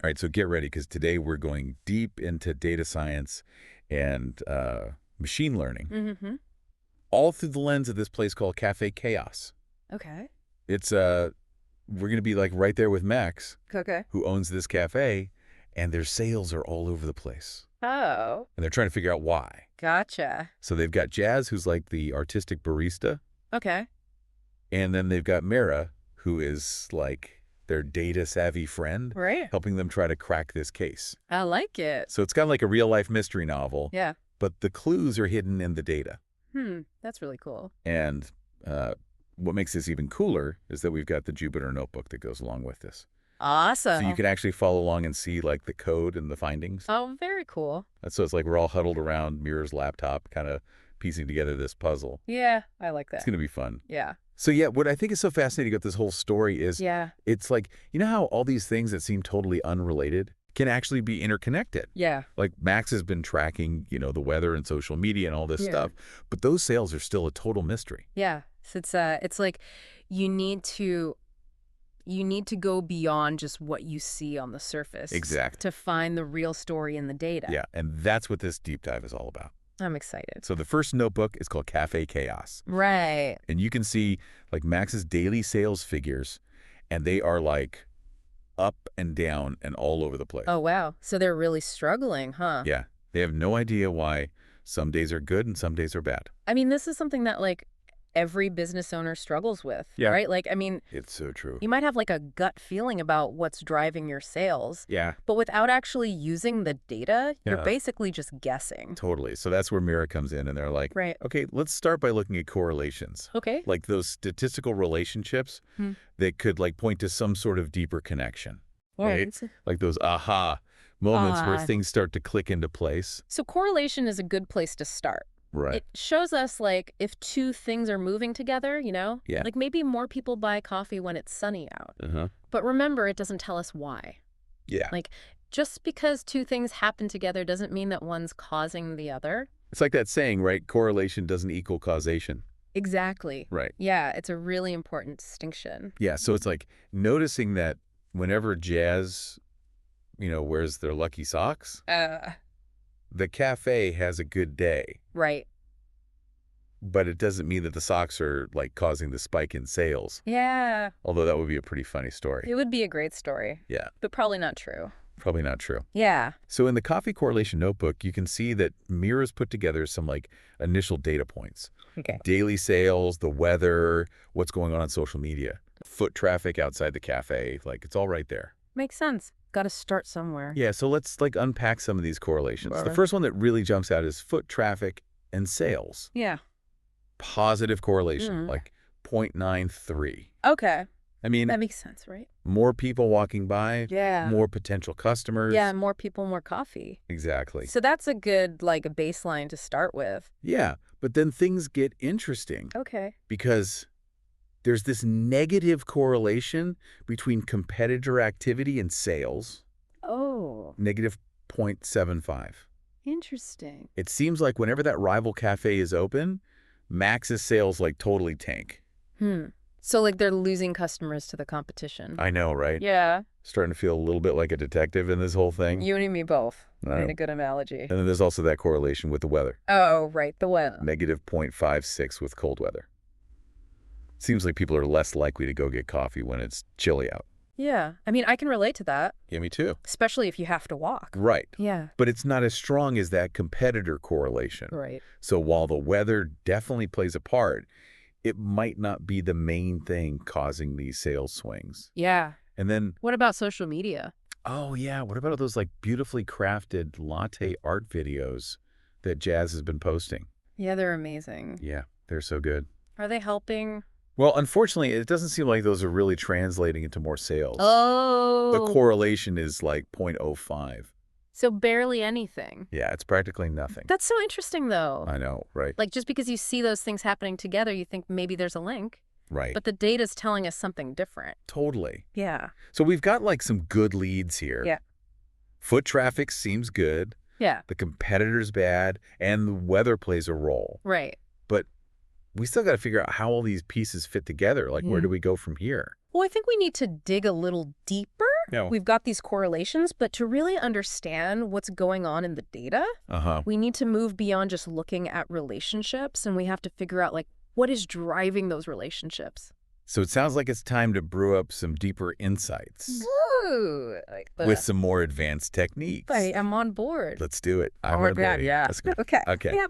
All right, so get ready because today we're going deep into data science and machine learning, Mm-hmm. all through the lens of this place called Café Chaos. Okay. It's we're going to be like right there with Max, Okay. who owns this cafe, and their sales are all over the place. Oh, And they're trying to figure out why. gotcha. So they've got Jazz, who's like the artistic barista, Okay. and then they've got Mira, who is like their data-savvy friend, Right. helping them try to crack this case. I like it. So it's kind of like a real-life mystery novel, Yeah. but the clues are hidden in the data. That's really cool. And what makes this even cooler is that we've got the Jupyter notebook that goes along with this. Awesome. So you can actually follow along and see like the code and the findings. Oh, very cool. So it's like we're all huddled around Mira's laptop, kind of piecing together this puzzle. Yeah, I like It's that. going to be fun. Yeah. So yeah, what I think is so fascinating about this whole story is Yeah. it's like, you know how all these things that seem totally unrelated can actually be interconnected? Yeah. Like Max has been tracking, the weather and social media and all this Yeah. stuff, but those sales are still a total mystery. Yeah. So it's like you need to go beyond just what you see on the surface. Exactly. To find the real story in the data. Yeah, and that's what this deep dive is all about. I'm excited. So the first notebook is called Café Chaos. Right. And you can see like Max's daily sales figures, and they are like up and down and all over the place. Oh, wow. So they're really struggling, huh? Yeah, they have no idea why some days are good and some days are bad. I mean, this is something that like every business owner struggles with, Yeah. right? Like, I mean, It's so true. you might have like a gut feeling about what's driving your sales, Yeah, but without actually using the data, you're Yeah. basically just guessing. totally. So that's where Mira comes in, and they're like, Right. okay, let's start by looking at correlations. Okay. Like those statistical relationships that could like point to some sort of deeper connection. Right? Like those aha moments where Ah. things start to click into place. So correlation is a good place to start. Right. It shows us like if two things are moving together, Yeah. like maybe more people buy coffee when it's sunny out. Uh-huh. But remember, it doesn't tell us why. Yeah. Like just because two things happen together doesn't mean that one's causing the other. It's like that saying, right? Correlation doesn't equal causation. Exactly. Right. Yeah, it's a really important distinction. Yeah. So it's like noticing that whenever Jazz, wears their lucky socks, the cafe has a good day. Right. But it doesn't mean that the socks are like causing the spike in sales. Yeah. Although that would be a pretty funny story. It would be a great story, Yeah. but probably not true. Probably not true. Yeah. So in the coffee correlation notebook, you can see that Mira's put together some like initial data points. Okay. Daily sales, the weather, what's going on social media, foot traffic outside the cafe, like it's all right there. Makes sense. Got to start somewhere. Yeah, so let's like unpack some of these correlations. The Right. first one that really jumps out is foot traffic and sales. Yeah. Positive correlation, Mm. like 0.93. Okay. I mean, That makes sense, right? more people walking by, Yeah. more potential customers. Yeah, more people, more coffee. Exactly. So that's a good, like, a baseline to start with. Yeah, but then things get interesting Okay. because there's this negative correlation between competitor activity and sales, Oh, negative 0.75. interesting. It seems like whenever that rival cafe is open, Max's sales like totally tank. So, like, they're losing customers to the competition. I know, right? Yeah. Starting to feel a little bit like a detective in this whole thing. You and me both. I know. Made a good analogy. And then there's also that correlation with the weather, Oh, right. The weather. negative 0.56 with cold weather. Seems like people are less likely to go get coffee when it's chilly out. Yeah. I mean, I can relate to that, Yeah, me too. especially if you have to walk. Right. Yeah. But it's not as strong as that competitor correlation. Right. So while the weather definitely plays a part, it might not be the main thing causing these sales swings. Yeah. And then, What about social media? oh yeah, what about those like beautifully crafted latte art videos that Jazz has been posting? Yeah, they're amazing. Yeah, they're so good. Are they helping? Well, unfortunately, it doesn't seem like those are really translating into more sales. Oh. The correlation is like 0.05. So barely anything. Yeah, it's practically nothing. That's so interesting, though. I know, right? Like, just because you see those things happening together, you think maybe there's a link. Right. But the data's telling us something different. Totally. Yeah. So we've got like some good leads here. Yeah. Foot traffic seems good. Yeah. The competitor's bad, and the weather plays a role. Right. But we still got to figure out how all these pieces fit together. Like, where Yeah. do we go from here? Well, I think we need to dig a little deeper No. We've got these correlations, but to really understand what's going on in the data, we need to move beyond just looking at relationships, and we have to figure out, like, what is driving those relationships. So it sounds like it's time to brew up some deeper insights. Ooh, with some more advanced techniques. I'm on board. Let's do it. I'm on board, yeah. Let's go. Okay. Okay. Yeah.